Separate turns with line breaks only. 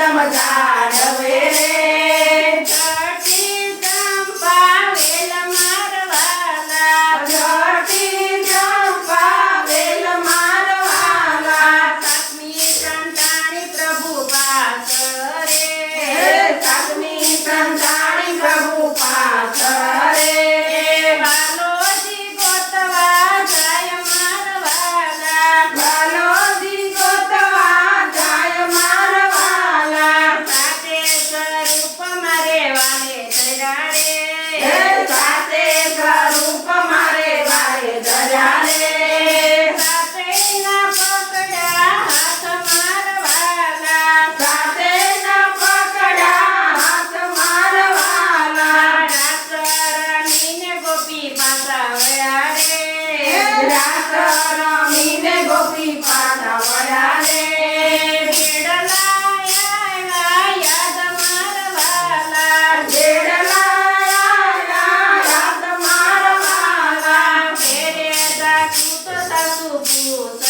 કદમ જાળવે રે
જટી ચંપા વેલ મારવાલા
જટી ચંપા વેલ મારવાલા
સાતમી સંતાણી પ્રભુ પાસ રે
સાતમી સંતાણી પ્રભુ પાસ રે
બાલોજી ગોતવા જાય મારવાલા
બાલોજી ગોતવા જાય મારવાલા
સાતે સ્વરૂપ મારે વાલે ધર્યા રે
સાતે સ્વરૂપ મારે વારે ધર્યા રે
સાતેના પકડ્યા હાથ મારવાલા
સાતે ન પકડ્યા હાથ મારવાલા
રાસરણીને ગોપી પાસા વળ્યા રે
રાસ રમીને ગોપી પાછા વળ્યા રે
બેડલાયા યાદ મારવાલા
જેડલાયા યાદ મારવાલા
ફેરે જાકું તો સાસુ પૂછ